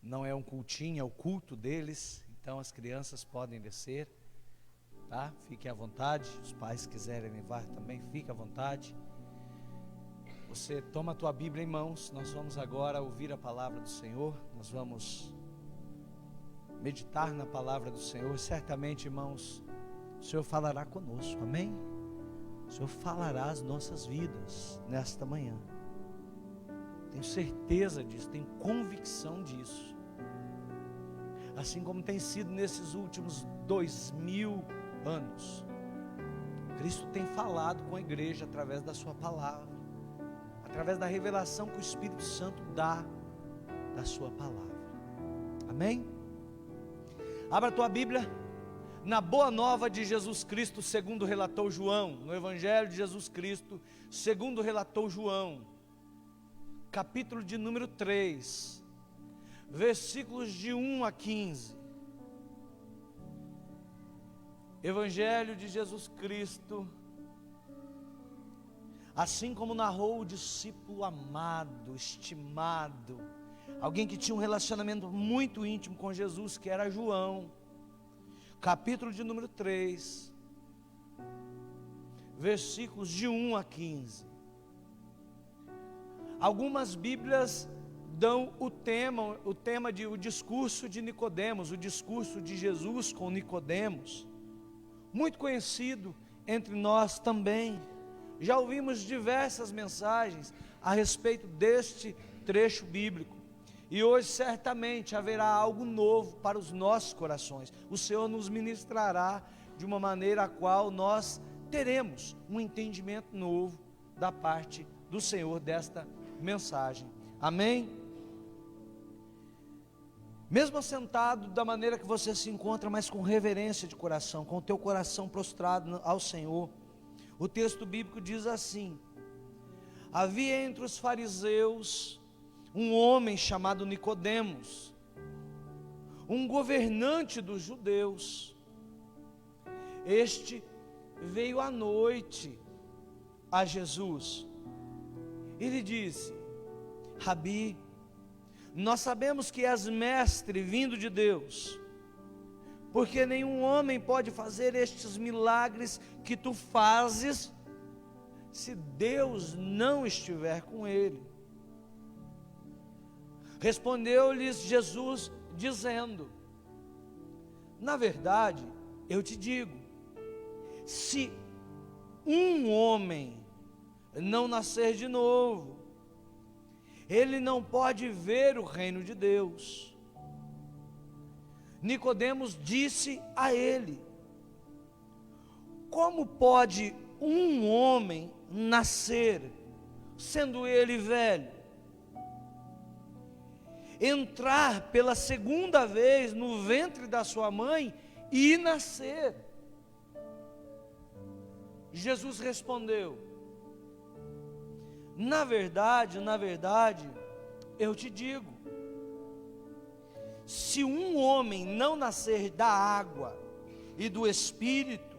não é um cultinho, é o culto deles. Então as crianças podem descer, tá? Fiquem à vontade. Os pais quiserem levar também, fique à vontade. Você toma a tua Bíblia em mãos. Nós vamos agora ouvir a palavra do Senhor. Nós vamos meditar na palavra do Senhor. E certamente, irmãos, o Senhor falará conosco, amém? O Senhor falará as nossas vidas nesta manhã. Tenho certeza disso, tenho convicção disso. Assim como tem sido nesses últimos 2000 anos. Cristo tem falado com a igreja através da sua palavra, através da revelação que o Espírito Santo dá da sua palavra. Amém? Abra a tua Bíblia na Boa Nova de Jesus Cristo, segundo relatou João, no Evangelho de Jesus Cristo, segundo relatou João, capítulo de número 3, versículos de 1 a 15. Evangelho de Jesus Cristo, assim como narrou o discípulo amado, estimado, alguém que tinha um relacionamento muito íntimo com Jesus, que era João, capítulo de número 3, versículos de 1 a 15. Algumas Bíblias dão o tema de o discurso de Nicodemos, o discurso de Jesus com Nicodemos, muito conhecido entre nós também. Já ouvimos diversas mensagens a respeito deste trecho bíblico, e hoje certamente haverá algo novo para os nossos corações. O Senhor nos ministrará de uma maneira a qual nós teremos um entendimento novo da parte do Senhor desta mensagem. Amém? Mesmo assentado da maneira que você se encontra, mas com reverência de coração, com o teu coração prostrado ao Senhor, o texto bíblico diz assim: havia entre os fariseus um homem chamado Nicodemos, um governante dos judeus. Este veio à noite a Jesus e lhe disse: Rabi, nós sabemos que és mestre vindo de Deus, porque nenhum homem pode fazer estes milagres que tu fazes, se Deus não estiver com ele. Respondeu-lhes Jesus, dizendo: na verdade, eu te digo, se um homem não nascer de novo, ele não pode ver o reino de Deus. Nicodemos disse a ele: como pode um homem nascer, sendo ele velho, entrar pela segunda vez no ventre da sua mãe e nascer? Jesus respondeu: na verdade, eu te digo, se um homem não nascer da água e do Espírito,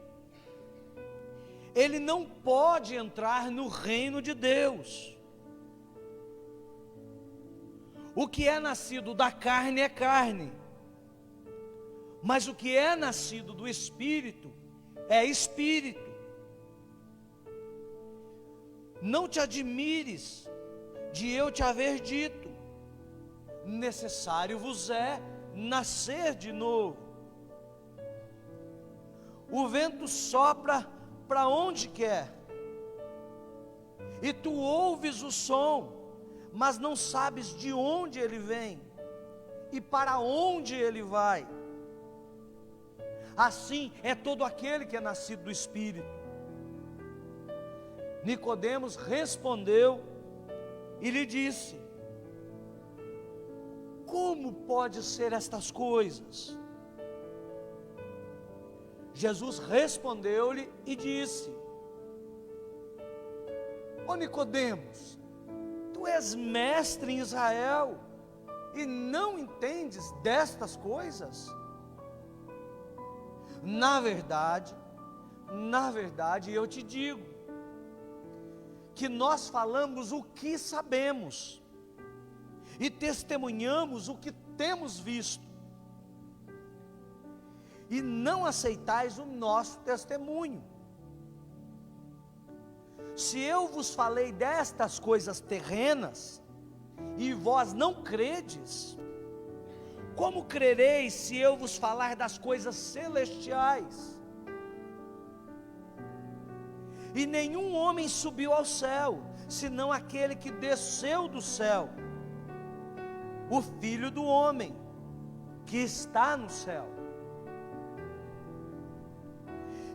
ele não pode entrar no reino de Deus. O que é nascido da carne é carne, mas o que é nascido do Espírito é Espírito. Não te admires de eu te haver dito: necessário vos é nascer de novo. O vento sopra para onde quer, e tu ouves o som, mas não sabes de onde ele vem e para onde ele vai. Assim é todo aquele que é nascido do Espírito. Nicodemos respondeu e lhe disse: como pode ser estas coisas? Jesus respondeu-lhe e disse: ó Nicodemos, tu és mestre em Israel e não entendes destas coisas? Na verdade, eu te digo, que nós falamos o que sabemos, e testemunhamos o que temos visto, e não aceitais o nosso testemunho. Se eu vos falei destas coisas terrenas, e vós não credes, como crereis se eu vos falar das coisas celestiais? E nenhum homem subiu ao céu, senão aquele que desceu do céu, o Filho do homem, que está no céu.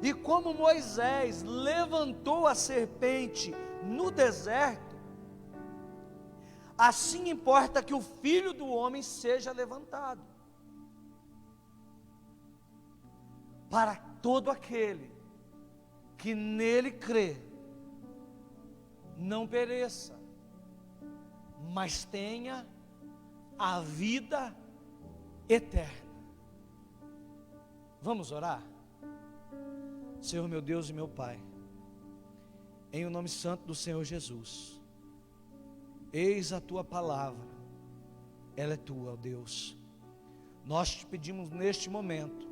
E como Moisés levantou a serpente no deserto, assim importa que o Filho do homem seja levantado, para todo aquele que nele crê, não pereça, mas tenha a vida eterna. Vamos orar? Senhor meu Deus e meu Pai, em o nome santo do Senhor Jesus, eis a Tua palavra, ela é Tua, ó Deus. Nós te pedimos neste momento,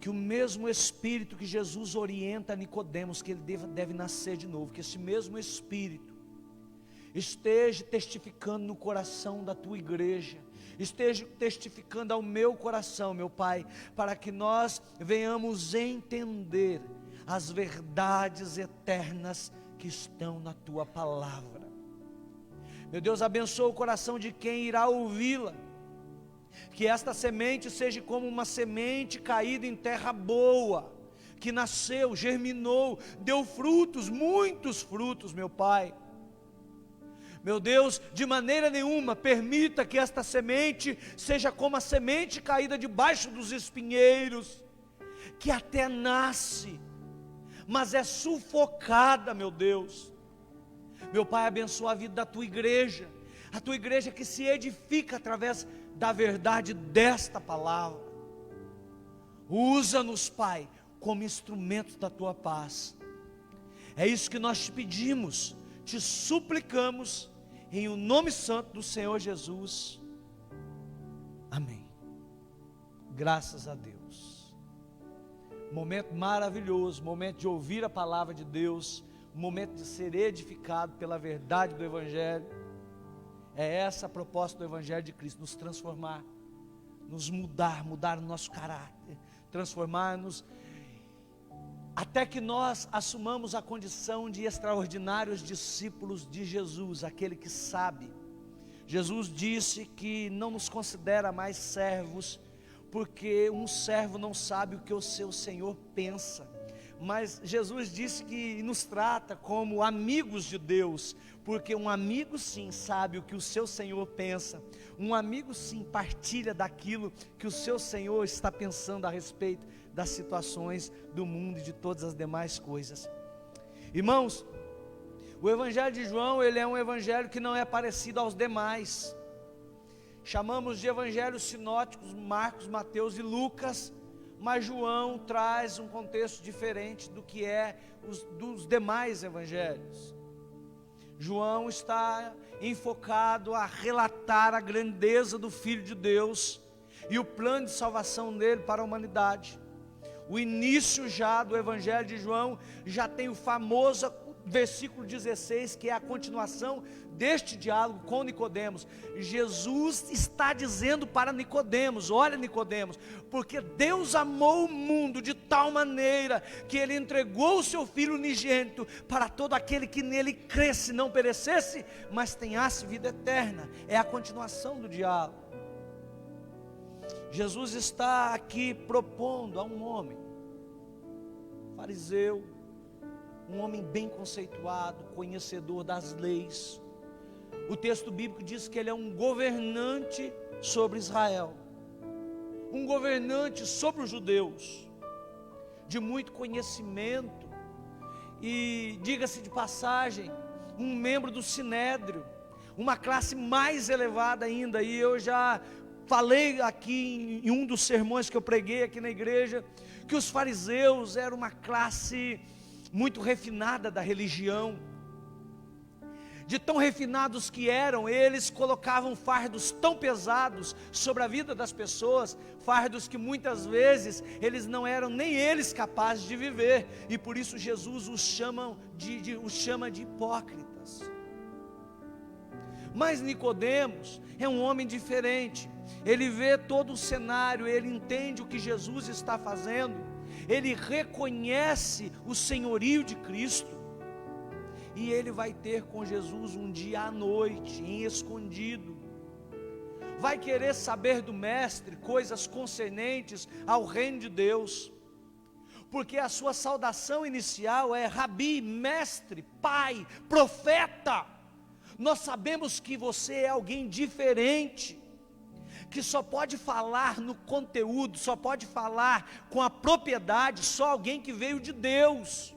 que o mesmo Espírito que Jesus orienta a Nicodemos, que ele deve nascer de novo, que esse mesmo Espírito esteja testificando no coração da Tua igreja, esteja testificando ao meu coração, meu Pai, para que nós venhamos entender as verdades eternas que estão na Tua palavra. Meu Deus, abençoa o coração de quem irá ouvi-la, que esta semente seja como uma semente caída em terra boa, que nasceu, germinou, deu frutos, muitos frutos, meu Pai. Meu Deus, de maneira nenhuma permita que esta semente seja como a semente caída debaixo dos espinheiros, que até nasce, mas é sufocada, meu Deus. Meu Pai, abençoa a vida da Tua igreja, a Tua igreja que se edifica através da verdade desta palavra. Usa-nos, Pai, como instrumentos da Tua paz. É isso que nós te pedimos, te suplicamos, em o nome santo do Senhor Jesus, amém. Graças a Deus. Momento maravilhoso, momento de ouvir a palavra de Deus, momento de ser edificado pela verdade do Evangelho. É essa a proposta do Evangelho de Cristo, nos transformar, nos mudar o nosso caráter, transformar-nos, até que nós assumamos a condição de extraordinários discípulos de Jesus, aquele que sabe. Jesus disse que não nos considera mais servos, porque um servo não sabe o que o seu Senhor pensa, mas Jesus disse que nos trata como amigos de Deus, porque um amigo sim sabe o que o seu Senhor pensa, um amigo sim partilha daquilo que o seu Senhor está pensando a respeito das situações do mundo e de todas as demais coisas. Irmãos, o Evangelho de João, ele é um evangelho que não é parecido aos demais. Chamamos de evangelhos sinóticos Marcos, Mateus e Lucas, mas João traz um contexto diferente do que é dos demais evangelhos. João está enfocado a relatar a grandeza do Filho de Deus e o plano de salvação dele para a humanidade. O início já do Evangelho de João já tem o famoso versículo 16, que é a continuação deste diálogo com Nicodemos. Jesus está dizendo para Nicodemos: olha, Nicodemos, porque Deus amou o mundo de tal maneira que Ele entregou o seu Filho unigênito para todo aquele que nele cresce, não perecesse, mas tenhasse vida eterna. É a continuação do diálogo. Jesus está aqui propondo a um homem fariseu, um homem bem conceituado, conhecedor das leis. O texto bíblico diz que ele é um governante sobre Israel, um governante sobre os judeus, de muito conhecimento, e diga-se de passagem, um membro do Sinédrio, uma classe mais elevada ainda. E eu já falei aqui em um dos sermões que eu preguei aqui na igreja, que os fariseus eram uma classe muito refinada da religião. de tão refinados que eram, eles colocavam fardos tão pesados sobre a vida das pessoas, fardos que muitas vezes eles não eram nem eles capazes de viver, e por isso Jesus os chama de hipócritas. Mas Nicodemos é um homem diferente, ele vê todo o cenário, ele entende o que Jesus está fazendo, ele reconhece o senhorio de Cristo, e ele vai ter com Jesus um dia à noite, em escondido, vai querer saber do mestre coisas concernentes ao reino de Deus, porque a sua saudação inicial é Rabi, mestre, pai, profeta. Nós sabemos que você é alguém diferente, que só pode falar no conteúdo, só pode falar com a propriedade, só alguém que veio de Deus.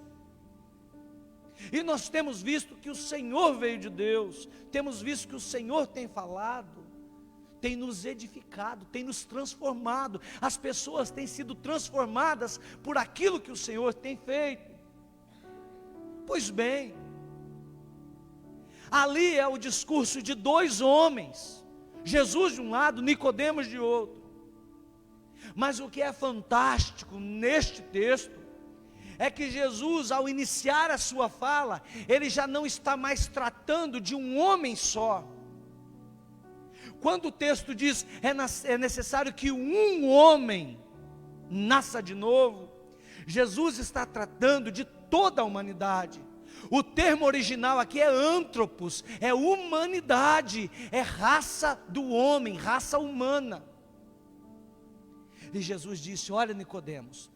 E nós temos visto que o Senhor veio de Deus, temos visto que o Senhor tem falado, tem nos edificado, tem nos transformado, as pessoas têm sido transformadas por aquilo que o Senhor tem feito. Pois bem, ali é o discurso de dois homens, Jesus de um lado, Nicodemos de outro. Mas o que é fantástico neste texto é que Jesus, ao iniciar a sua fala, ele já não está mais tratando de um homem só. Quando o texto diz é necessário que um homem nasça de novo, Jesus está tratando de toda a humanidade. O termo original aqui é antropos, é humanidade, é raça do homem, raça humana. E Jesus disse: olha, Nicodemos,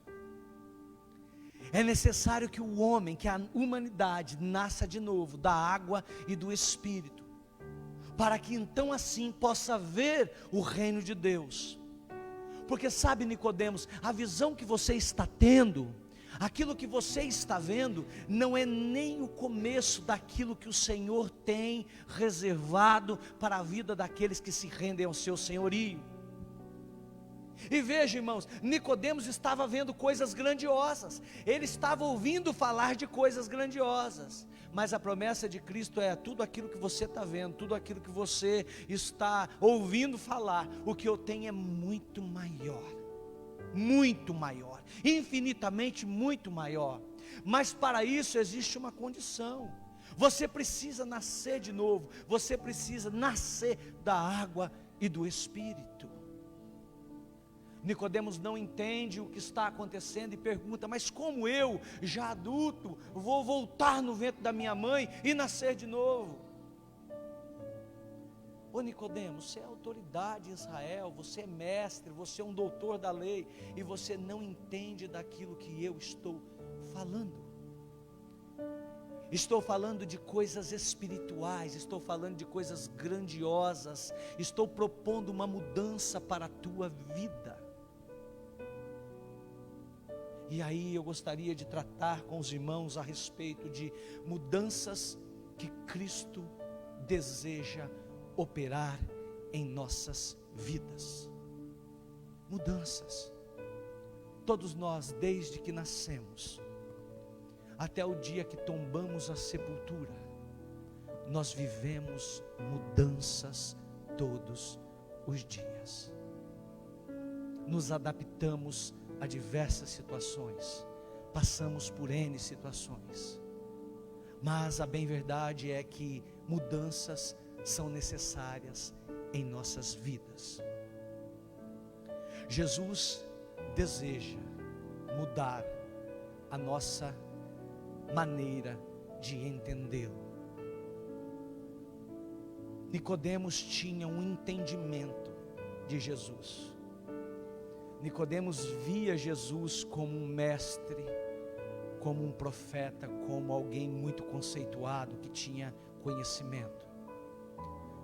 é necessário que o homem, que a humanidade nasça de novo da água e do Espírito, para que então assim possa ver o reino de Deus. Porque sabe, Nicodemos, a visão que você está tendo, aquilo que você está vendo, não é nem o começo daquilo que o Senhor tem reservado para a vida daqueles que se rendem ao seu senhorio. E veja, irmãos, Nicodemos estava vendo coisas grandiosas, ele estava ouvindo falar de coisas grandiosas, mas a promessa de Cristo é: tudo aquilo que você está vendo, tudo aquilo que você está ouvindo falar, o que eu tenho é muito maior, infinitamente muito maior. Mas para isso existe uma condição: você precisa nascer de novo, você precisa nascer da água e do Espírito. Nicodemos não entende o que está acontecendo e pergunta: mas como eu, já adulto, vou voltar no ventre da minha mãe e nascer de novo? Ô Nicodemos, você é autoridade em Israel, você é mestre, você é um doutor da lei, e você não entende daquilo que eu estou falando. Estou falando de coisas espirituais, estou falando de coisas grandiosas, estou propondo uma mudança para a tua vida. E aí eu gostaria de tratar com os irmãos a respeito de mudanças que Cristo deseja operar em nossas vidas. Mudanças. Todos nós, desde que nascemos até o dia que tombamos a sepultura, nós vivemos mudanças todos os dias. Nos adaptamos a diversas situações, passamos por N situações, mas a bem verdade é que mudanças são necessárias em nossas vidas. Jesus deseja mudar a nossa maneira de entendê-lo. Nicodemos tinha um entendimento de Jesus. Nicodemos via Jesus como um mestre, como um profeta, como alguém muito conceituado, que tinha conhecimento.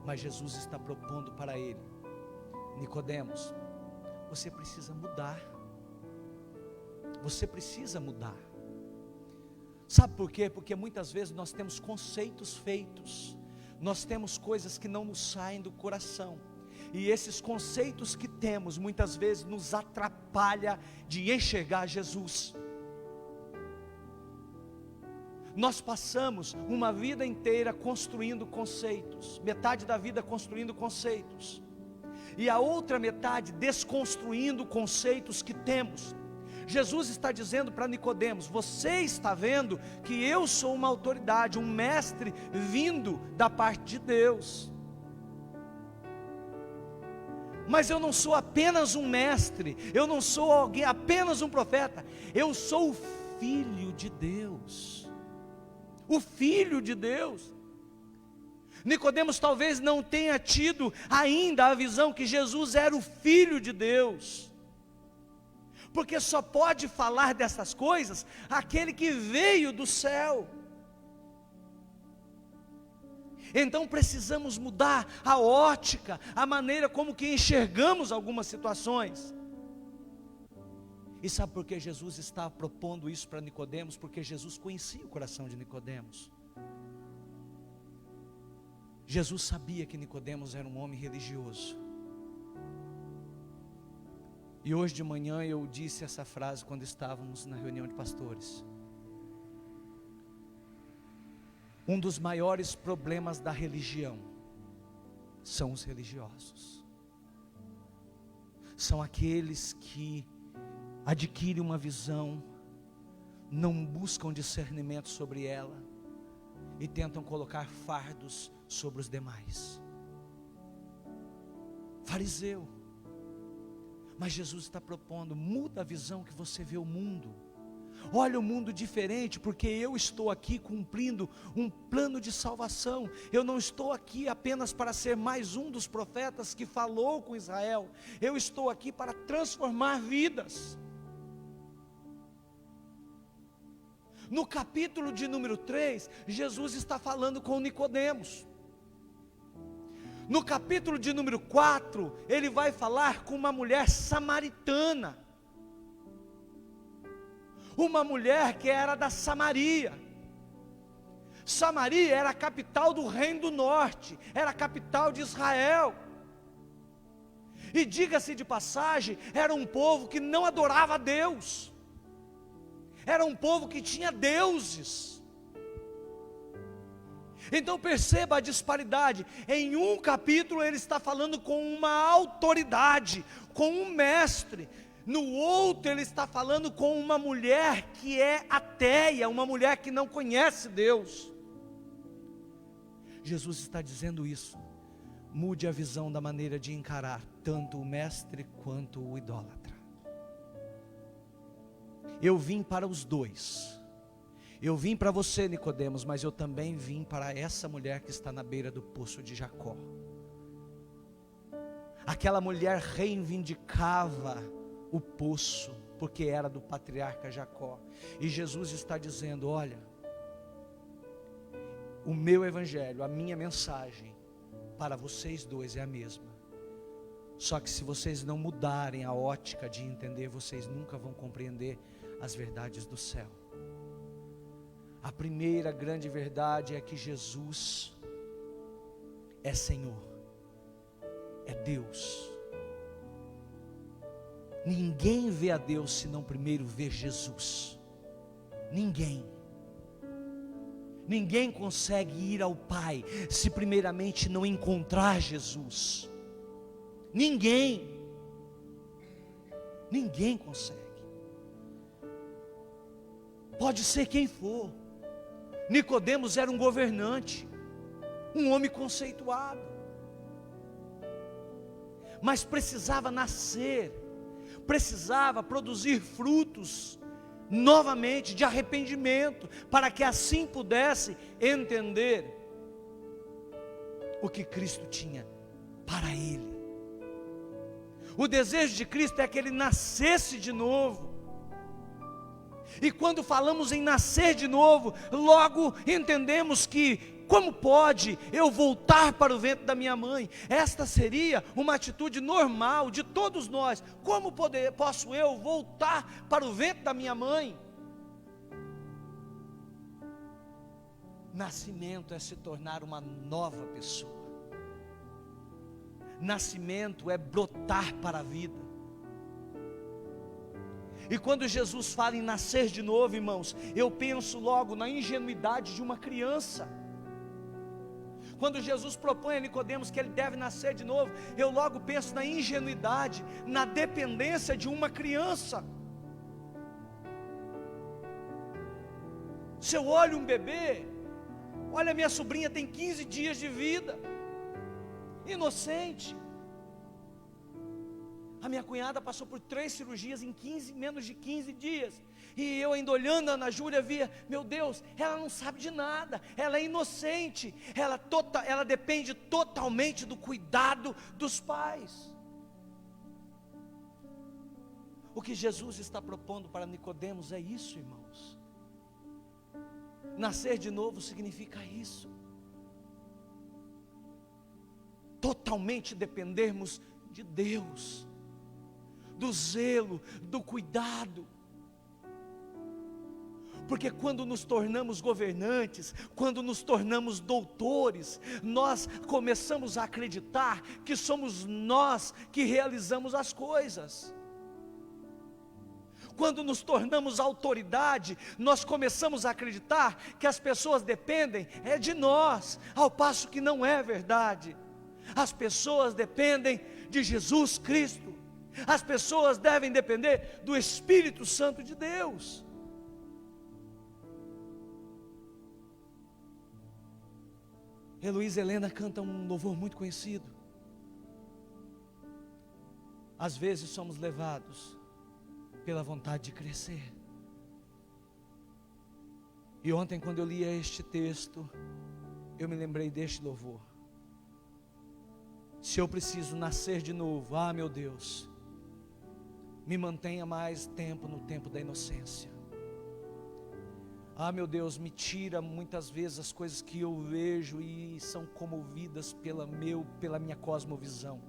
Mas Jesus está propondo para ele: Nicodemos, você precisa mudar. Você precisa mudar. Sabe por quê? Porque muitas vezes nós temos conceitos feitos, nós temos coisas que não nos saem do coração, e esses conceitos que temos muitas vezes nos atrapalha de enxergar Jesus. Nós passamos uma vida inteira construindo conceitos, metade da vida construindo conceitos, e a outra metade desconstruindo conceitos que temos. Jesus está dizendo para Nicodemos: você está vendo que eu sou uma autoridade, um mestre vindo da parte de Deus, mas eu não sou apenas um mestre, eu não sou alguém, apenas um profeta, eu sou o Filho de Deus, o Filho de Deus. Nicodemos talvez não tenha tido ainda a visão que Jesus era o Filho de Deus, porque só pode falar dessas coisas aquele que veio do céu. Então precisamos mudar a ótica, a maneira como que enxergamos algumas situações. E sabe por que Jesus está propondo isso para Nicodemos? Porque Jesus conhecia o coração de Nicodemos. Jesus sabia que Nicodemos era um homem religioso. E hoje de manhã eu disse essa frase quando estávamos na reunião de pastores. Um dos maiores problemas da religião são os religiosos. São aqueles que adquirem uma visão, não buscam discernimento sobre ela e tentam colocar fardos sobre os demais. Fariseu. Mas Jesus está propondo: muda a visão que você vê o mundo. Olha o mundo diferente, porque eu estou aqui cumprindo um plano de salvação. Eu não estou aqui apenas para ser mais um dos profetas que falou com Israel. Eu estou aqui para transformar vidas. No capítulo de número 3, Jesus está falando com Nicodemos. No capítulo de número 4, ele vai falar com uma mulher samaritana. Uma mulher que era da Samaria. Samaria era a capital do reino do norte, era a capital de Israel. E diga-se de passagem, era um povo que não adorava a Deus. Era um povo que tinha deuses. Então perceba a disparidade. Em um capítulo ele está falando com uma autoridade, com um mestre. No outro ele está falando com uma mulher que é ateia, uma mulher que não conhece Deus. Jesus está dizendo isso. Mude a visão da maneira de encarar tanto o mestre quanto o idólatra. Eu vim para os dois. Eu vim para você, Nicodemos, mas eu também vim para essa mulher que está na beira do poço de Jacó. Aquela mulher reivindicava o poço, porque era do patriarca Jacó. E Jesus está dizendo: olha, o meu evangelho, a minha mensagem para vocês dois é a mesma. Só que se vocês não mudarem a ótica de entender, vocês nunca vão compreender as verdades do céu. A primeira grande verdade é que Jesus é Senhor, é Deus. Ninguém vê a Deus se não primeiro ver Jesus. Ninguém consegue ir ao Pai se primeiramente não encontrar Jesus. Ninguém consegue. Pode ser quem for. Nicodemos era um governante, um homem conceituado, mas precisava nascer, precisava produzir frutos novamente de arrependimento, para que assim pudesse entender o que Cristo tinha para ele. O desejo de Cristo é que ele nascesse de novo. E quando falamos em nascer de novo, logo entendemos que, como pode eu voltar para o ventre da minha mãe? Esta seria uma atitude normal de todos nós. Como posso eu voltar para o ventre da minha mãe? Nascimento é se tornar uma nova pessoa. Nascimento é brotar para a vida. E quando Jesus fala em nascer de novo, irmãos, eu penso logo na ingenuidade de uma criança. Quando Jesus propõe a Nicodemos que ele deve nascer de novo, eu logo penso na ingenuidade, na dependência de uma criança. Se eu olho um bebê, olha, minha sobrinha tem 15 dias de vida, inocente. A minha cunhada passou por 3 cirurgias em menos de 15 dias. E eu ainda olhando a Ana Júlia via, meu Deus, ela não sabe de nada, ela é inocente, ela depende totalmente do cuidado dos pais. O que Jesus está propondo para Nicodemos é isso, irmãos. Nascer de novo significa isso. Totalmente dependermos de Deus, do zelo, do cuidado. Porque quando nos tornamos governantes, quando nos tornamos doutores, nós começamos a acreditar que somos nós que realizamos as coisas. Quando nos tornamos autoridade, nós começamos a acreditar que as pessoas dependem de nós, ao passo que não é verdade. As pessoas dependem de Jesus Cristo. As pessoas devem depender do Espírito Santo de Deus. Heloísa Helena canta um louvor muito conhecido. Às vezes somos levados pela vontade de crescer. E ontem, quando eu lia este texto, eu me lembrei deste louvor. Se eu preciso nascer de novo, meu Deus, me mantenha mais tempo no tempo da inocência. Meu Deus, me tira muitas vezes as coisas que eu vejo e são comovidas pela minha cosmovisão.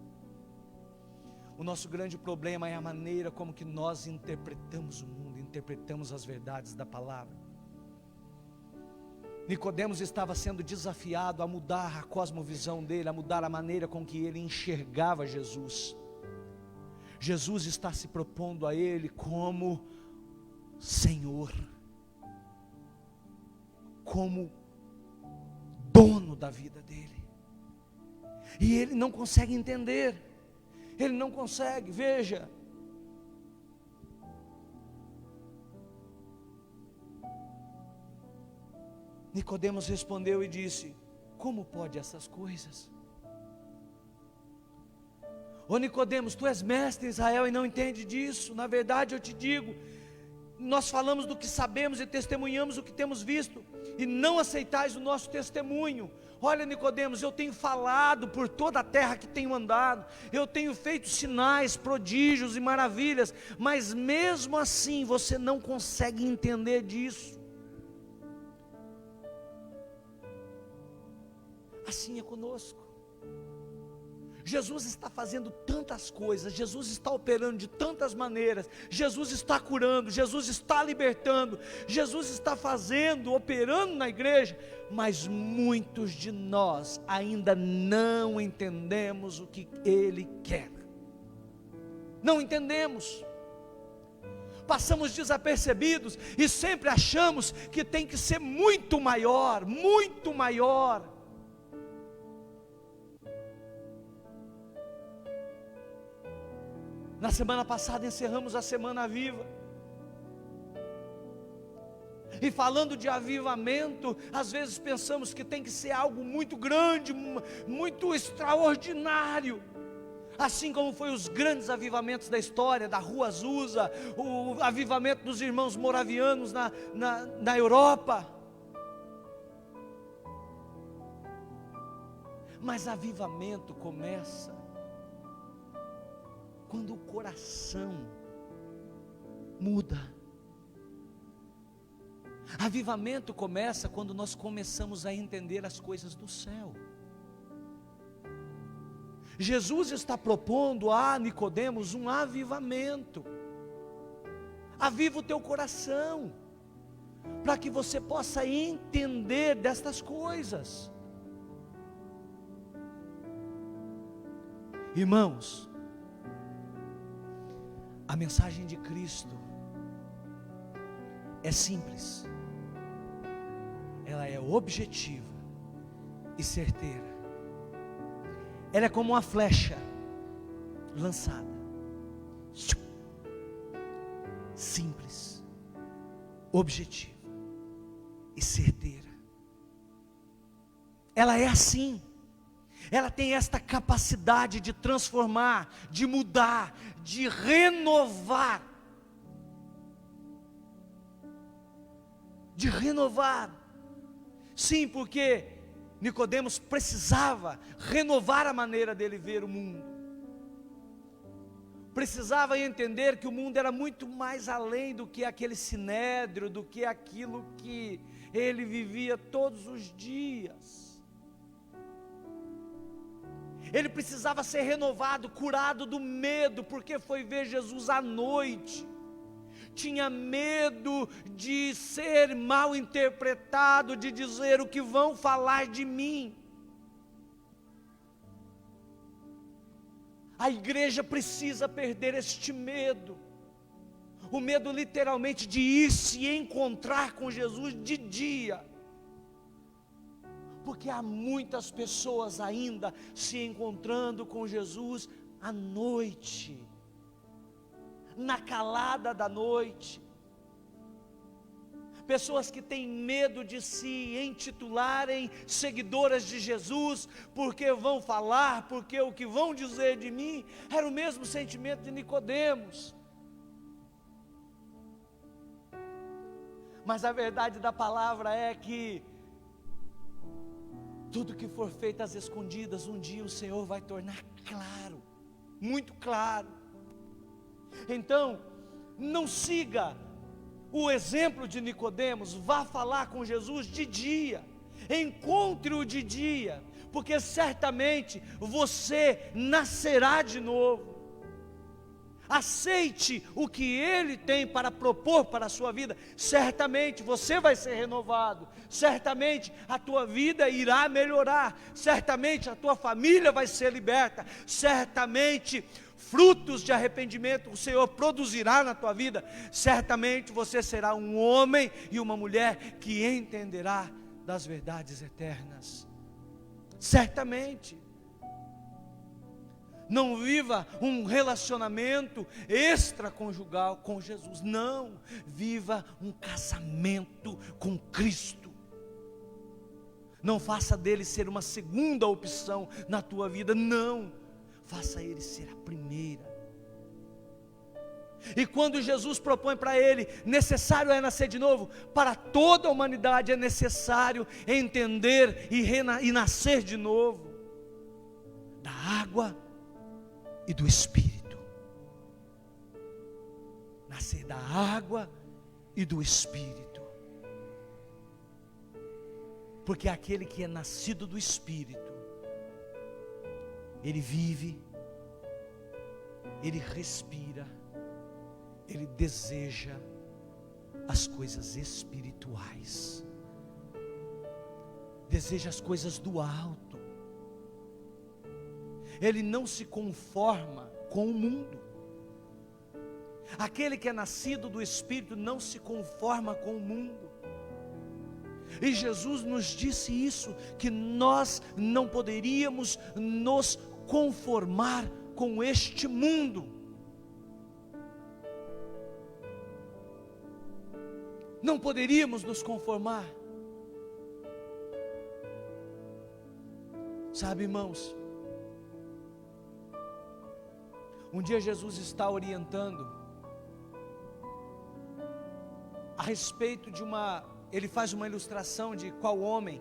O nosso grande problema é a maneira como que nós interpretamos o mundo, interpretamos as verdades da palavra. Nicodemos estava sendo desafiado a mudar a cosmovisão dele, a mudar a maneira com que ele enxergava Jesus. Jesus está se propondo a ele como Senhor, como dono da vida dele. E ele não consegue entender. Ele não consegue, veja. Nicodemos respondeu e disse: como pode essas coisas? Ô Nicodemos, tu és mestre em Israel e não entende disso. Na verdade eu te digo, nós falamos do que sabemos e testemunhamos o que temos visto, e não aceitais o nosso testemunho. Olha, Nicodemos, eu tenho falado por toda a terra que tenho andado, eu tenho feito sinais, prodígios e maravilhas, mas mesmo assim você não consegue entender disso. Assim é conosco. Jesus está fazendo tantas coisas, Jesus está operando de tantas maneiras, Jesus está curando, Jesus está libertando, Jesus está fazendo, operando na igreja, mas muitos de nós ainda não entendemos o que Ele quer. Não entendemos. Passamos desapercebidos e sempre achamos que tem que ser muito maior, muito maior. Na semana passada encerramos a Semana Viva, e falando de avivamento, às vezes pensamos que tem que ser algo muito grande, muito extraordinário, assim como foi os grandes avivamentos da história, da Rua Azusa, o avivamento dos irmãos moravianos na Europa. Mas avivamento começa quando o coração muda. Avivamento começa quando nós começamos a entender as coisas do céu. Jesus está propondo a Nicodemos um avivamento. Aviva o teu coração, para que você possa entender destas coisas. Irmãos, a mensagem de Cristo é simples, ela é objetiva e certeira. Ela é como uma flecha lançada, simples, objetiva e certeira. Ela é assim. Ela tem esta capacidade de transformar, de mudar, de renovar. De renovar. Sim, porque Nicodemos precisava renovar a maneira dele ver o mundo. Precisava entender que o mundo era muito mais além do que aquele sinédrio, do que aquilo que ele vivia todos os dias. Ele precisava ser renovado, curado do medo, porque foi ver Jesus à noite. Tinha medo de ser mal interpretado, de dizer o que vão falar de mim. A igreja precisa perder este medo. O medo literalmente de ir se encontrar com Jesus de dia. Porque há muitas pessoas ainda se encontrando com Jesus à noite, na calada da noite. Pessoas que têm medo de se intitularem seguidoras de Jesus, porque vão falar, porque o que vão dizer de mim. Era o mesmo sentimento de Nicodemos. Mas a verdade da palavra é que tudo que for feito às escondidas, um dia o Senhor vai tornar claro, muito claro. Então, não siga o exemplo de Nicodemos, vá falar com Jesus de dia, encontre-o de dia, porque certamente você nascerá de novo. Aceite o que Ele tem para propor para a sua vida. Certamente você vai ser renovado. Certamente a tua vida irá melhorar. Certamente a tua família vai ser liberta. Certamente frutos de arrependimento o Senhor produzirá na tua vida. Certamente você será um homem e uma mulher que entenderá das verdades eternas. Certamente. Não viva um relacionamento extraconjugal com Jesus. Não, viva um casamento com Cristo. Não faça dele ser uma segunda opção na tua vida. Não, faça ele ser a primeira. E quando Jesus propõe para ele, necessário é nascer de novo, para toda a humanidade é necessário entender e nascer de novo, da água e do Espírito. Nascer da água e do Espírito. Porque aquele que é nascido do Espírito, ele vive, ele respira, ele deseja as coisas espirituais, deseja as coisas do alto. Ele não se conforma com o mundo. Aquele que é nascido do Espírito não se conforma com o mundo. E Jesus nos disse isso, que nós não poderíamos nos conformar com este mundo. Não poderíamos nos conformar. Sabe, irmãos, um dia Jesus está orientando a respeito de ele faz uma ilustração de qual homem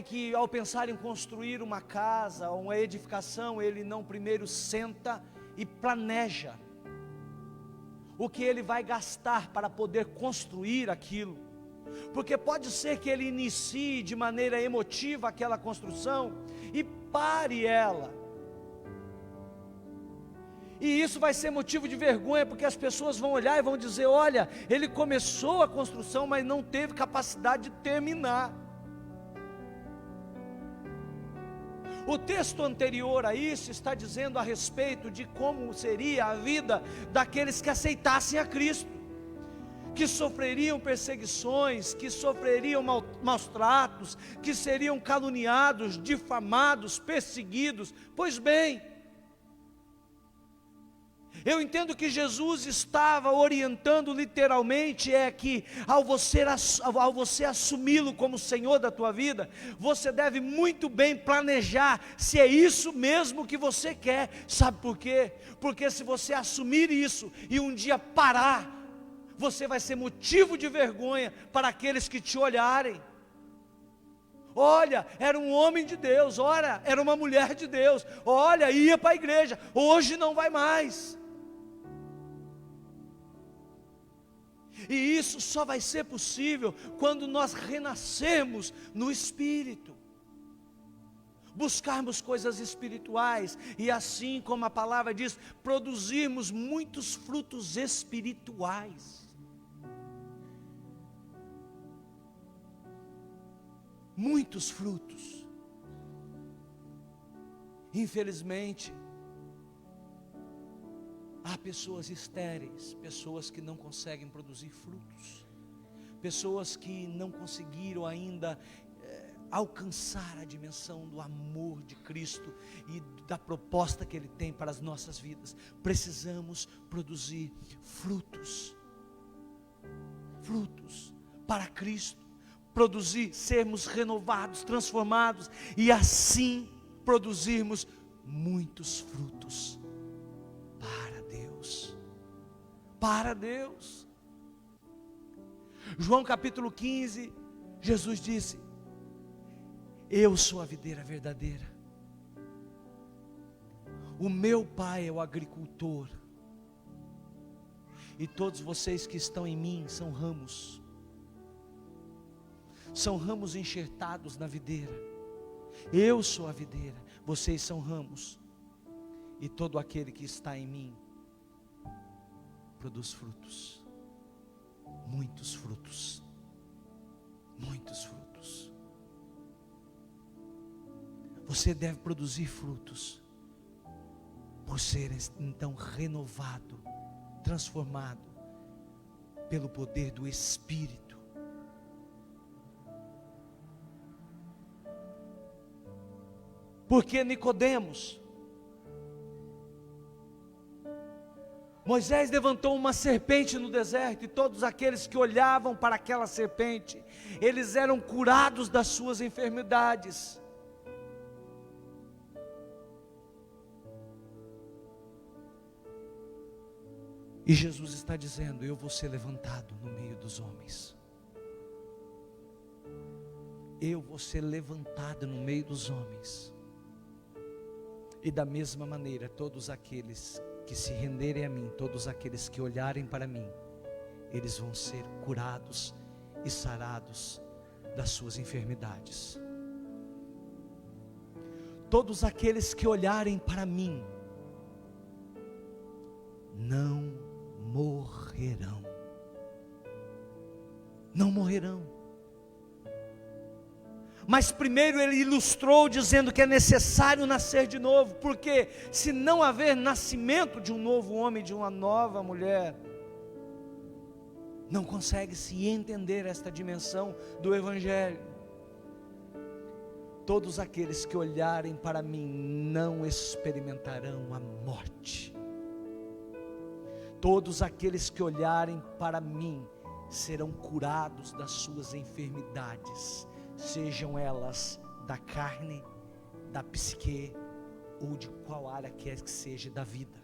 que ao pensar em construir uma casa, uma edificação, ele não primeiro senta e planeja o que ele vai gastar para poder construir aquilo. Porque pode ser que ele inicie de maneira emotiva aquela construção e pare ela. E isso vai ser motivo de vergonha, porque as pessoas vão olhar e vão dizer: olha, ele começou a construção, mas não teve capacidade de terminar. O texto anterior a isso está dizendo a respeito de como seria a vida daqueles que aceitassem a Cristo, que sofreriam perseguições, que sofreriam maus tratos, que seriam caluniados, difamados, perseguidos. Pois bem, eu entendo que Jesus estava orientando literalmente, que ao você assumi-lo como Senhor da tua vida, você deve muito bem planejar se é isso mesmo que você quer. Sabe por quê? Porque se você assumir isso e um dia parar, você vai ser motivo de vergonha para aqueles que te olharem. Olha, era um homem de Deus, olha, era uma mulher de Deus, olha, ia para a igreja, hoje não vai mais. E isso só vai ser possível quando nós renascermos no Espírito, buscarmos coisas espirituais, e assim como a palavra diz, produzirmos muitos frutos espirituais. Muitos frutos. Infelizmente, há pessoas estéreis, pessoas que não conseguem produzir frutos, pessoas que não conseguiram ainda alcançar a dimensão do amor de Cristo e da proposta que Ele tem para as nossas vidas. Precisamos produzir frutos, frutos para Cristo, produzir, sermos renovados, transformados, e assim produzirmos muitos frutos para Deus, para Deus. João capítulo 15, Jesus disse: eu sou a videira verdadeira, o meu Pai é o agricultor, e todos vocês que estão em mim são ramos enxertados na videira. Eu sou a videira, vocês são ramos, e todo aquele que está em mim produz frutos, muitos frutos, muitos frutos. Você deve produzir frutos, por ser então renovado, transformado pelo poder do Espírito. Porque Nicodemos, Moisés levantou uma serpente no deserto, e todos aqueles que olhavam para aquela serpente, eles eram curados das suas enfermidades. E Jesus está dizendo: eu vou ser levantado no meio dos homens. Eu vou ser levantado no meio dos homens. E da mesma maneira, todos aqueles que se renderem a mim, todos aqueles que olharem para mim, eles vão ser curados e sarados das suas enfermidades. Todos aqueles que olharem para mim não morrerão. Não morrerão. Mas primeiro ele ilustrou dizendo que é necessário nascer de novo, porque se não haver nascimento de um novo homem, de uma nova mulher, não consegue se entender esta dimensão do Evangelho. Todos aqueles que olharem para mim não experimentarão a morte. Todos aqueles que olharem para mim serão curados das suas enfermidades, sejam elas da carne, da psique, ou de qual área quer que seja da vida.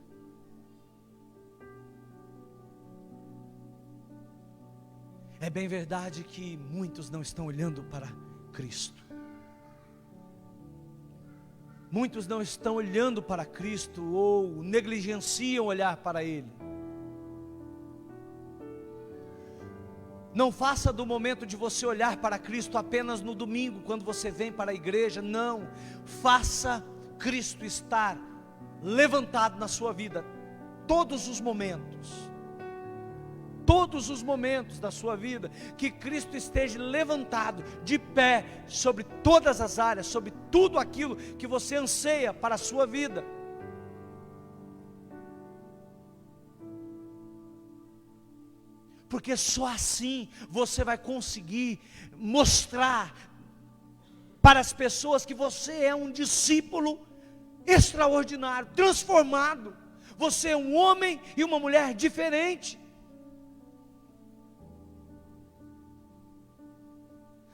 É bem verdade que muitos não estão olhando para Cristo. Muitos não estão olhando para Cristo, ou negligenciam olhar para Ele. Não faça do momento de você olhar para Cristo apenas no domingo, quando você vem para a igreja. Não, faça Cristo estar levantado na sua vida, todos os momentos. todos os momentos da sua vida, que Cristo esteja levantado, de pé, sobre todas as áreas, sobre tudo aquilo que você anseia para a sua vida. Porque só assim você vai conseguir mostrar para as pessoas que você é um discípulo extraordinário, transformado. Você é um homem e uma mulher diferente.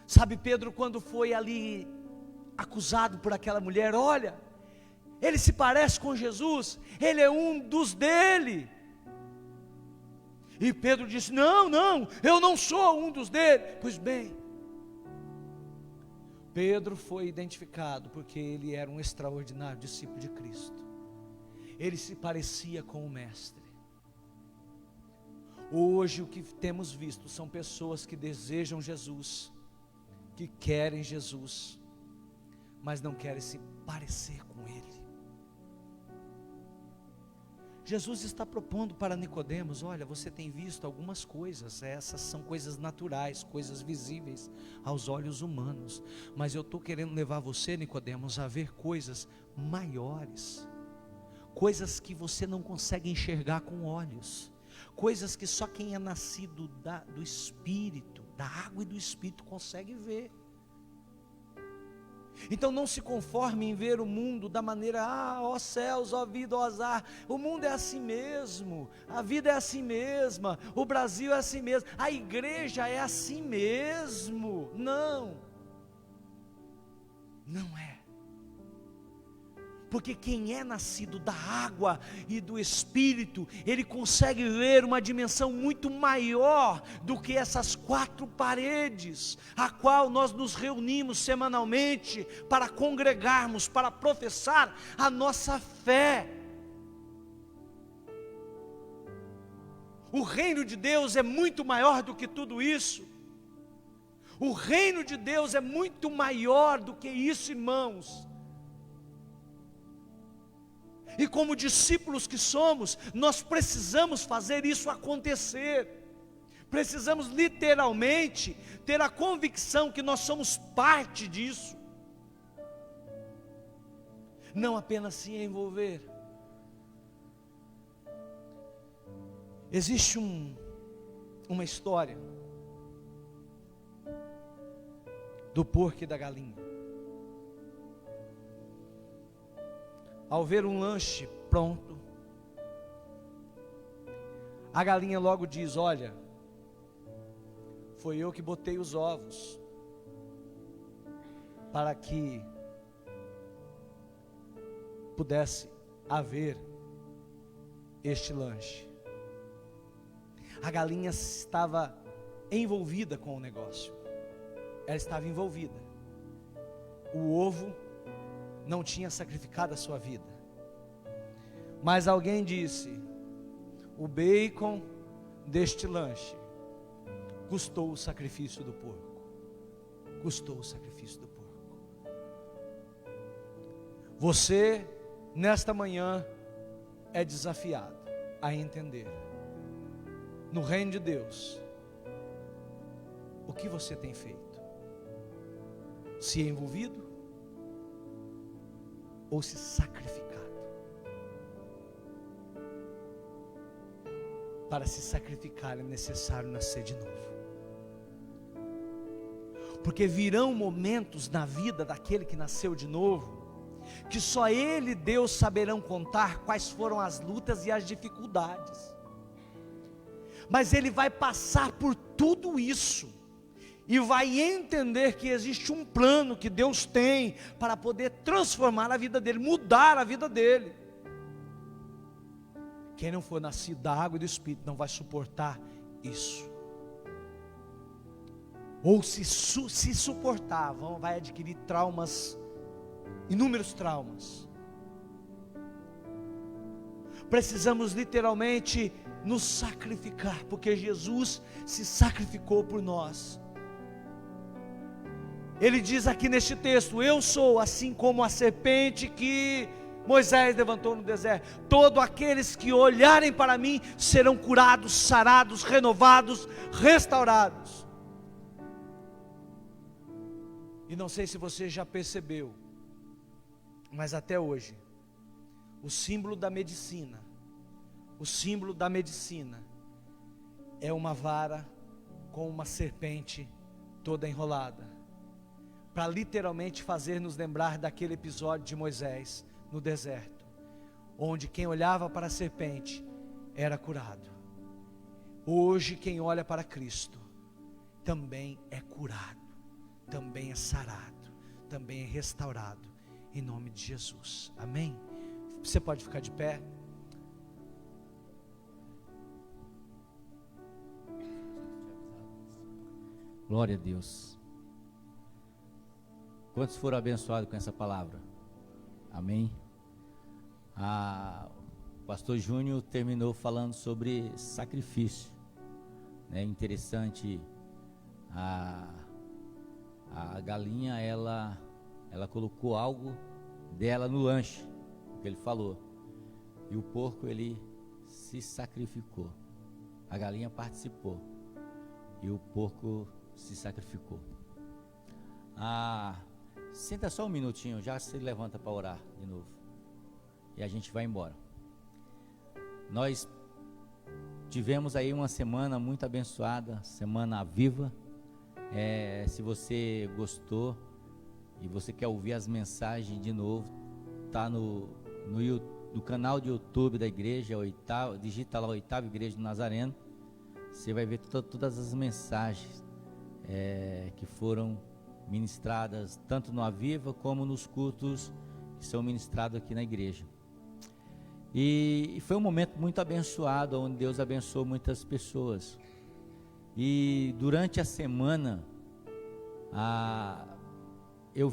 Sabe, Pedro, quando foi ali acusado por aquela mulher, olha, ele se parece com Jesus, ele é um dos dele. E Pedro disse, não, eu não sou um dos dele. Pois bem, Pedro foi identificado porque ele era um extraordinário discípulo de Cristo. Ele se parecia com o Mestre. Hoje o que temos visto são pessoas que desejam Jesus, que querem Jesus, mas não querem se parecer com Ele. Jesus está propondo para Nicodemos, olha, você tem visto algumas coisas, essas são coisas naturais, coisas visíveis aos olhos humanos, mas eu estou querendo levar você, Nicodemos, a ver coisas maiores, coisas que você não consegue enxergar com olhos, coisas que só quem é nascido do Espírito, da água e do Espírito consegue ver. Então não se conforme em ver o mundo da maneira, ó céus, ó vida, ó azar, o mundo é assim mesmo, a vida é assim mesma, o Brasil é assim mesmo, a igreja é assim mesmo. Não é. Porque quem é nascido da água e do Espírito, ele consegue ver uma dimensão muito maior do que essas quatro paredes, a qual nós nos reunimos semanalmente para congregarmos, para professar a nossa fé. O reino de Deus é muito maior do que tudo isso. O reino de Deus é muito maior do que isso, irmãos. E como discípulos que somos, nós precisamos fazer isso acontecer. Precisamos literalmente ter a convicção que nós somos parte disso. Não apenas se envolver. Existe uma história do porco e da galinha. Ao ver um lanche pronto, a galinha logo diz, olha, foi eu que botei os ovos, para que pudesse haver este lanche. A galinha estava envolvida com o negócio, ela estava envolvida. O ovo não tinha sacrificado a sua vida, mas alguém disse, o bacon deste lanche custou o sacrifício do porco, custou o sacrifício do porco. Você, nesta manhã, é desafiado a entender, no reino de Deus, o que você tem feito, se envolvido, ou se sacrificado. Para se sacrificar é necessário nascer de novo. Porque virão momentos na vida daquele que nasceu de novo, que só Ele e Deus saberão contar quais foram as lutas e as dificuldades. Mas ele vai passar por tudo isso, e vai entender que existe um plano que Deus tem para poder transformar a vida dele, mudar a vida dele. Quem não for nascido da água e do Espírito não vai suportar isso. Ou se suportar, vai adquirir traumas, inúmeros traumas. Precisamos literalmente nos sacrificar, porque Jesus se sacrificou por nós. Ele diz aqui neste texto, eu sou assim como a serpente que Moisés levantou no deserto: todos aqueles que olharem para mim serão curados, sarados, renovados, restaurados. E não sei se você já percebeu, mas até hoje, o símbolo da medicina é uma vara com uma serpente toda enrolada, para literalmente fazer nos lembrar daquele episódio de Moisés no deserto, onde quem olhava para a serpente era curado. Hoje quem olha para Cristo também é curado, também é sarado, também é restaurado, em nome de Jesus, amém? Você pode ficar de pé. Glória a Deus. Quantos foram abençoados com essa palavra? Amém? O pastor Júnior terminou falando sobre sacrifício. É interessante, a galinha, ela colocou algo dela no lanche, que ele falou, e o porco, ele se sacrificou. A galinha participou e o porco se sacrificou. Senta só um minutinho, já se levanta para orar de novo e a gente vai embora. Nós tivemos aí uma semana muito abençoada, semana viva. Se você gostou e você quer ouvir as mensagens de novo, tá no canal de YouTube da igreja, digita lá Oitava Igreja do Nazareno, você vai ver todas as mensagens que foram ministradas, tanto no Aviva como nos cultos que são ministrados aqui na igreja. E foi um momento muito abençoado, onde Deus abençoou muitas pessoas. E durante a semana, eu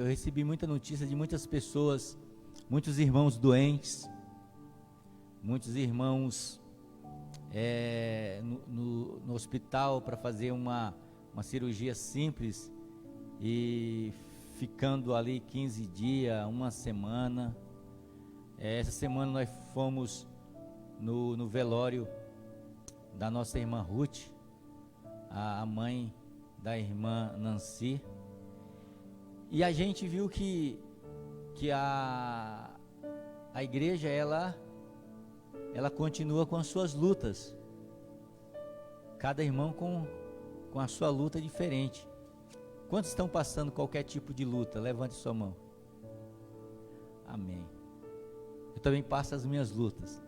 recebi muita notícia de muitas pessoas, muitos irmãos doentes, muitos irmãos no hospital para fazer uma cirurgia simples e ficando ali 15 dias, uma semana. Essa semana nós fomos no velório da nossa irmã Ruth, a mãe da irmã Nancy, e a gente viu que a igreja ela continua com as suas lutas, cada irmão com a sua luta diferente. Quantos estão passando qualquer tipo de luta? Levante sua mão. Amém. Eu também passo as minhas lutas.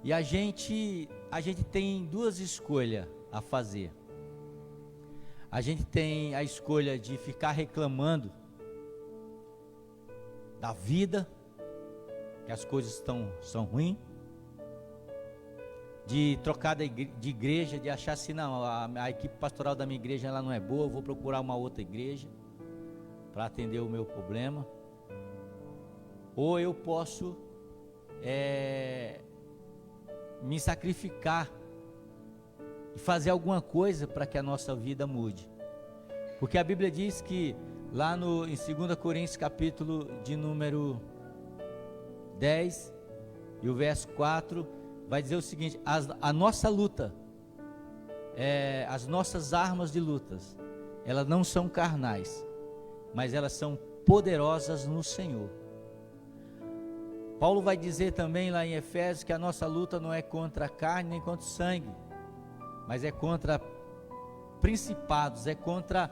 E a gente tem duas escolhas a fazer. A gente tem a escolha de ficar reclamando da vida, que as coisas são ruins, de trocar de igreja, de achar assim, não, a equipe pastoral da minha igreja ela não é boa, eu vou procurar uma outra igreja para atender o meu problema. Ou eu posso me sacrificar e fazer alguma coisa para que a nossa vida mude. Porque a Bíblia diz que lá em 2 Coríntios capítulo de número 10 e o verso 4 vai dizer o seguinte: a nossa luta, as nossas armas de lutas, elas não são carnais, mas elas são poderosas no Senhor. Paulo vai dizer também lá em Efésios que a nossa luta não é contra a carne nem contra o sangue, mas é contra principados, é contra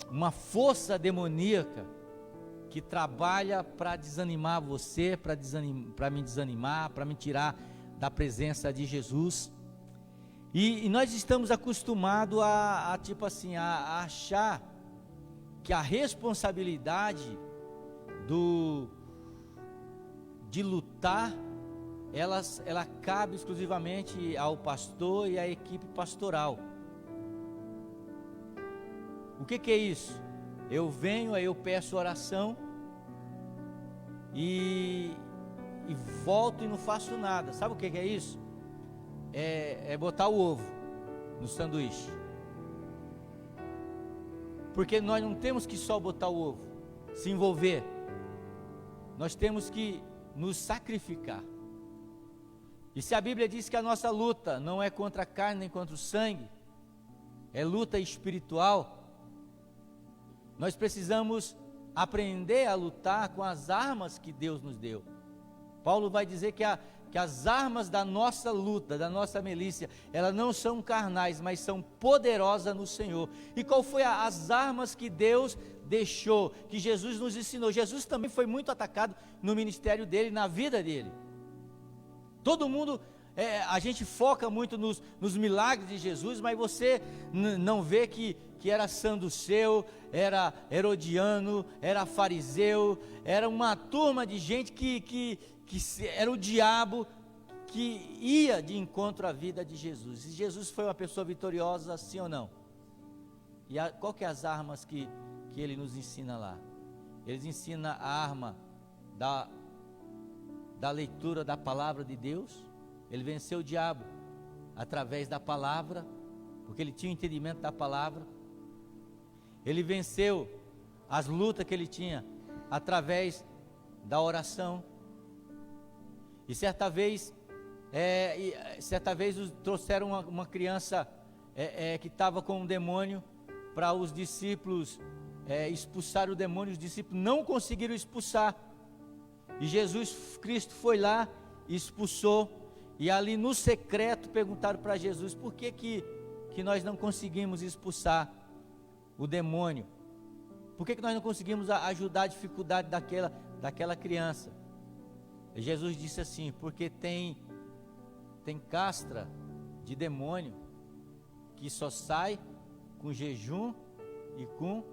uma força demoníaca que trabalha para desanimar você, para me desanimar, para me tirar da presença de Jesus. E nós estamos acostumados a achar que a responsabilidade de lutar, ela cabe exclusivamente ao pastor e à equipe pastoral. O que é isso? Eu venho, aí eu peço oração e volto e não faço nada. Sabe o que é isso? É botar o ovo no sanduíche. Porque nós não temos que só botar o ovo, se envolver. nós temos que nos sacrificar. E se a Bíblia diz que a nossa luta não é contra a carne nem contra o sangue, é luta espiritual, nós precisamos aprender a lutar com as armas que Deus nos deu. Paulo vai dizer que as armas da nossa luta, da nossa milícia, elas não são carnais, mas são poderosas no Senhor. E qual foi as armas que Deus deixou, que Jesus nos ensinou? Jesus também foi muito atacado no ministério dele, na vida dele. Todo mundo, a gente foca muito nos milagres de Jesus, mas você não vê que era saduceu, era herodiano, era fariseu, era uma turma de gente que era o diabo que ia de encontro à vida de Jesus. E Jesus foi uma pessoa vitoriosa, sim ou não? E qual que é as armas que ele nos ensina lá? Ele ensina a arma da leitura da palavra de Deus. Ele venceu o diabo através da palavra, porque ele tinha o entendimento da palavra. Ele venceu as lutas que ele tinha através da oração. E certa vez trouxeram uma criança que estava com um demônio para os discípulos expulsar o demônio. Os discípulos não conseguiram expulsar. E Jesus Cristo foi lá e expulsou. E ali no secreto perguntaram para Jesus: por que nós não conseguimos expulsar o demônio? Por que nós não conseguimos ajudar a dificuldade daquela criança? E Jesus disse assim: porque tem castra de demônio que só sai com jejum e com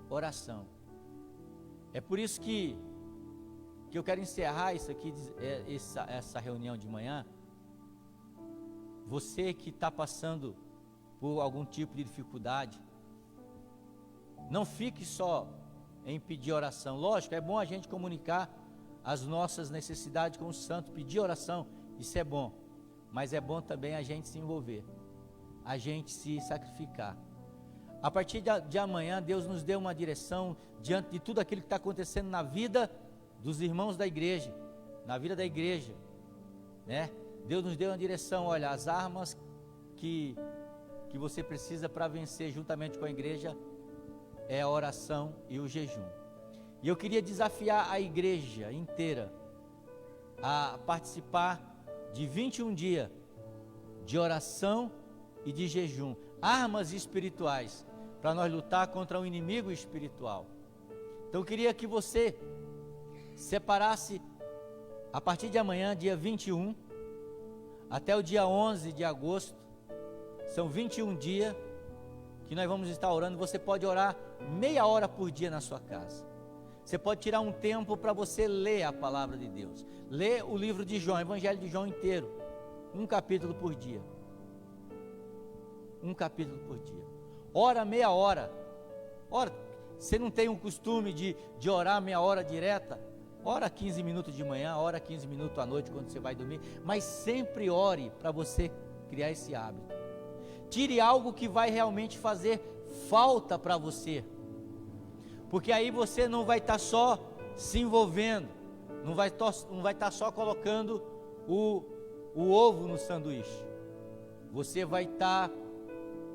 oração. É por isso que eu quero encerrar isso aqui, essa reunião de manhã. Você que está passando por algum tipo de dificuldade, não fique só em pedir oração. Lógico, é bom a gente comunicar as nossas necessidades com o santo, pedir oração, isso é bom, mas é bom também a gente se envolver, a gente se sacrificar. A partir de amanhã, Deus nos deu uma direção diante de tudo aquilo que está acontecendo na vida dos irmãos da igreja, na vida da igreja, né? Deus nos deu uma direção. Olha, as armas que você precisa para vencer juntamente com a igreja é a oração e o jejum. E eu queria desafiar a igreja inteira a participar de 21 dias de oração e de jejum, armas espirituais, para nós lutar contra um inimigo espiritual. Então eu queria que você separasse a partir de amanhã, dia 21, até o dia 11 de agosto, são 21 dias que nós vamos estar orando. Você pode orar meia hora por dia na sua casa. Você pode tirar um tempo para você ler a palavra de Deus, ler o livro de João, o Evangelho de João inteiro, um capítulo por dia, ora meia hora. Ora, você não tem um costume de orar meia hora direta? Ora 15 minutos de manhã, ora 15 minutos à noite quando você vai dormir, mas sempre ore para você criar esse hábito. Tire algo que vai realmente fazer falta para você, porque aí você não vai estar só se envolvendo, não vai estar só colocando o ovo no sanduíche, você vai estar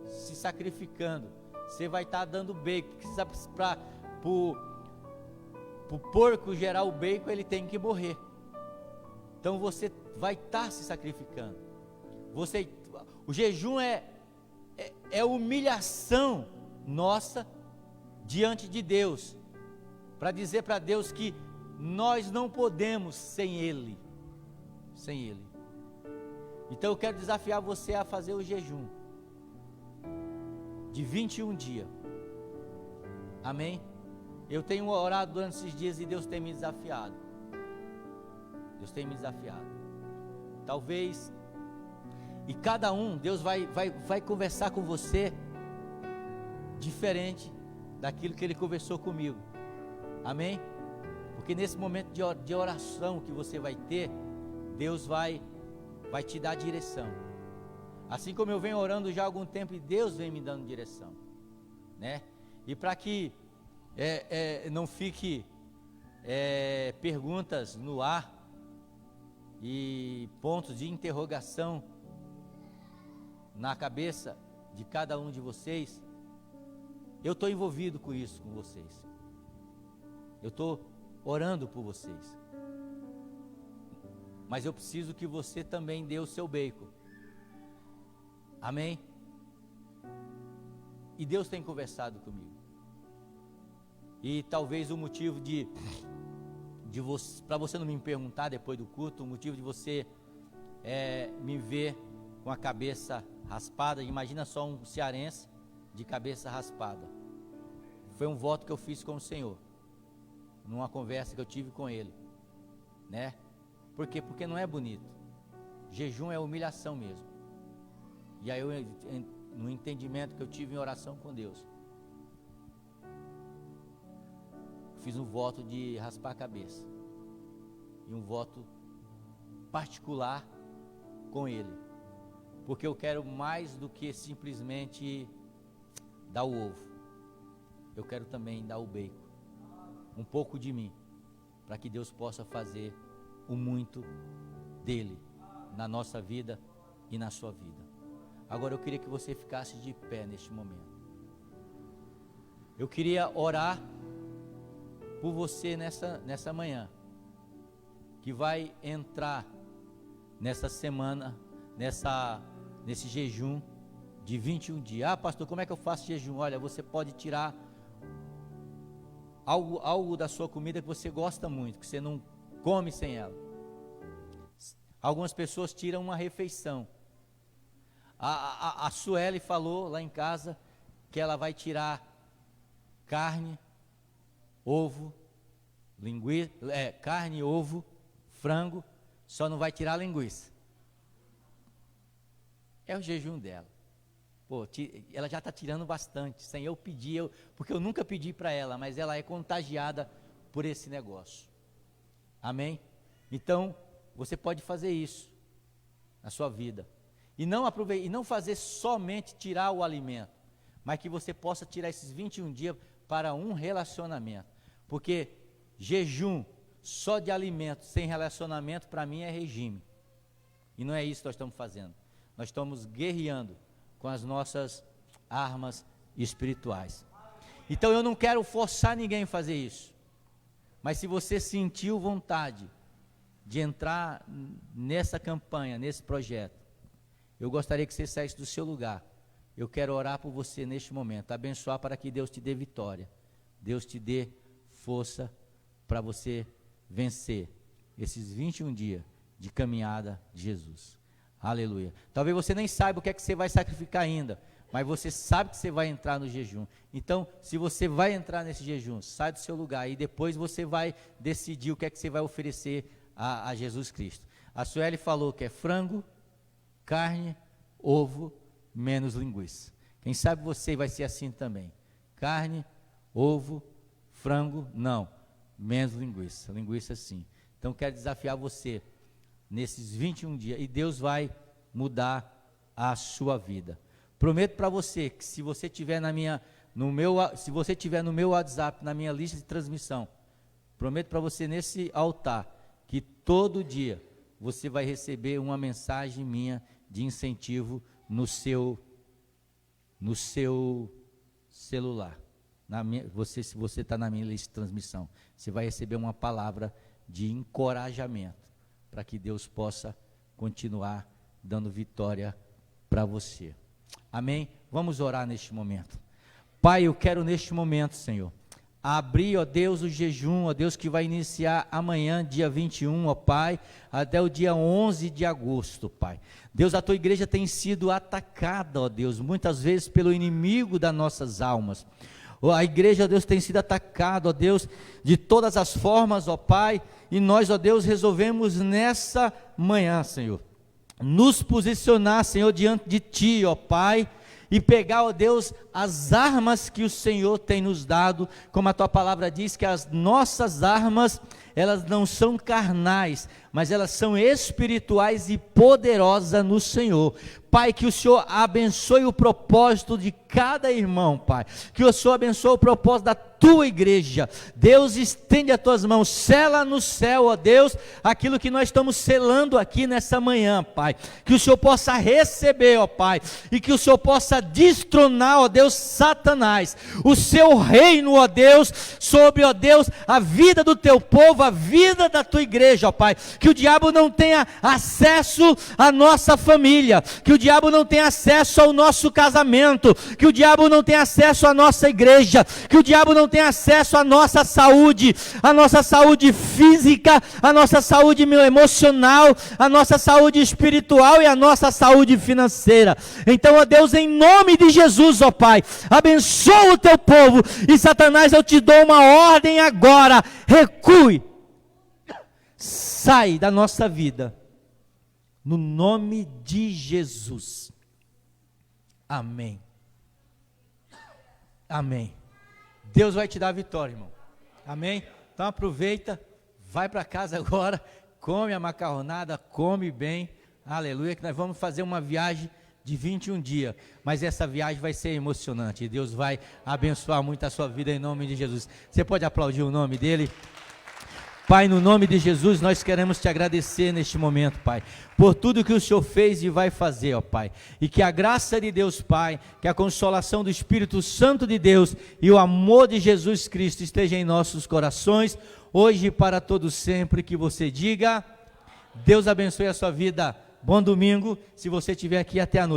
se sacrificando, você vai estar dando bacon, porque para o porco gerar o bacon ele tem que morrer, então você vai estar se sacrificando. O jejum é humilhação nossa diante de Deus, para dizer para Deus que nós não podemos sem Ele. Então eu quero desafiar você a fazer o jejum de 21 dias, amém? Eu tenho orado durante esses dias e Deus tem me desafiado, talvez, e cada um, Deus vai conversar com você diferente daquilo que Ele conversou comigo, amém? Porque nesse momento de oração que você vai ter, Deus vai te dar direção, assim como eu venho orando já há algum tempo e Deus vem me dando direção, né? E para que não fique perguntas no ar e pontos de interrogação na cabeça de cada um de vocês, eu estou envolvido com isso com vocês. Eu estou orando por vocês. Mas eu preciso que você também dê o seu bacon. Amém? E Deus tem conversado comigo. E talvez o motivo para você não me perguntar depois do culto, o motivo de você me ver com a cabeça raspada, imagina só um cearense de cabeça raspada. Foi um voto que eu fiz com o Senhor, numa conversa que eu tive com Ele, né? Por quê? Porque não é bonito. Jejum é humilhação mesmo. E aí no entendimento que eu tive em oração com Deus, fiz um voto de raspar a cabeça, e um voto particular com Ele, porque eu quero mais do que simplesmente dar o ovo, eu quero também dar o bacon, um pouco de mim, para que Deus possa fazer o muito dele na nossa vida e na sua vida. Agora eu queria que você ficasse de pé neste momento. Eu queria orar por você nessa manhã, que vai entrar nessa semana, nesse jejum de 21 dias. Ah, pastor, como é que eu faço jejum? Olha, você pode tirar algo da sua comida que você gosta muito, que você não come sem ela. Algumas pessoas tiram uma refeição. A Sueli falou lá em casa que ela vai tirar carne, ovo, linguiça, carne, ovo, frango, só não vai tirar linguiça. É o jejum dela. Pô, ela já está tirando bastante, sem eu pedir, porque eu nunca pedi para ela, mas ela é contagiada por esse negócio. Amém? Então, você pode fazer isso na sua vida. E não fazer somente tirar o alimento, mas que você possa tirar esses 21 dias para um relacionamento. Porque jejum só de alimento, sem relacionamento, para mim é regime. E não é isso que nós estamos fazendo. Nós estamos guerreando com as nossas armas espirituais. Então eu não quero forçar ninguém a fazer isso. Mas se você sentiu vontade de entrar nessa campanha, nesse projeto, eu gostaria que você saísse do seu lugar. Eu quero orar por você neste momento, abençoar para que Deus te dê vitória, Deus te dê força para você vencer esses 21 dias de caminhada de Jesus. Aleluia. Talvez você nem saiba o que é que você vai sacrificar ainda, mas você sabe que você vai entrar no jejum. Então, se você vai entrar nesse jejum, sai do seu lugar e depois você vai decidir o que é que você vai oferecer a Jesus Cristo. A Sueli falou que é frango, carne, ovo, menos linguiça. Quem sabe você vai ser assim também. Carne, ovo, frango, não, menos linguiça. Linguiça sim. Então quero desafiar você nesses 21 dias, e Deus vai mudar a sua vida. Prometo para você que se você tiver no meu WhatsApp, na minha lista de transmissão, prometo para você nesse altar, que todo dia você vai receber uma mensagem minha de incentivo no seu celular. Se você está na minha lista de transmissão, você vai receber uma palavra de encorajamento, para que Deus possa continuar dando vitória para você. Amém? Vamos orar neste momento. Pai, eu quero neste momento, Senhor, abrir, ó Deus, o jejum, ó Deus, que vai iniciar amanhã, dia 21, ó Pai, até o dia 11 de agosto, Pai. Deus, a tua igreja tem sido atacada, ó Deus, muitas vezes pelo inimigo das nossas almas. A igreja, ó Deus, tem sido atacada, ó Deus, de todas as formas, ó Pai, e nós, ó Deus, resolvemos nessa manhã, Senhor, nos posicionar, Senhor, diante de Ti, ó Pai, e pegar, ó Deus, as armas que o Senhor tem nos dado, como a Tua palavra diz, que as nossas armas, elas não são carnais, mas elas são espirituais e poderosas no Senhor. Pai, que o Senhor abençoe o propósito de cada irmão, Pai, que o Senhor abençoe o propósito da tua igreja. Deus, estende as tuas mãos, sela no céu, ó Deus, aquilo que nós estamos selando aqui nessa manhã, Pai, que o Senhor possa receber, ó Pai, e que o Senhor possa destronar, ó Deus, Satanás, o seu reino, ó Deus, sobre, ó Deus, a vida do teu povo, a vida da tua igreja, ó Pai, que o diabo não tenha acesso à nossa família, que o diabo não tenha acesso ao nosso casamento, que o diabo não tenha acesso à nossa igreja, que o diabo não tenha acesso à nossa saúde física, à nossa saúde emocional, à nossa saúde espiritual e à nossa saúde financeira. Então, ó Deus, em nome de Jesus, ó Pai, abençoa o teu povo, e Satanás, eu te dou uma ordem agora: recue, sai da nossa vida, no nome de Jesus. Amém. Amém. Deus vai te dar a vitória, irmão. Amém? Então aproveita, vai para casa agora, come a macarronada, come bem. Aleluia, que nós vamos fazer uma viagem de 21 dias. Mas essa viagem vai ser emocionante. Deus vai abençoar muito a sua vida em nome de Jesus. Você pode aplaudir o nome dele? Pai, no nome de Jesus, nós queremos te agradecer neste momento, Pai, por tudo que o Senhor fez e vai fazer, ó Pai, e que a graça de Deus, Pai, que a consolação do Espírito Santo de Deus e o amor de Jesus Cristo esteja em nossos corações, hoje e para todo sempre. Que você diga: Deus abençoe a sua vida, bom domingo, se você estiver aqui até a noite.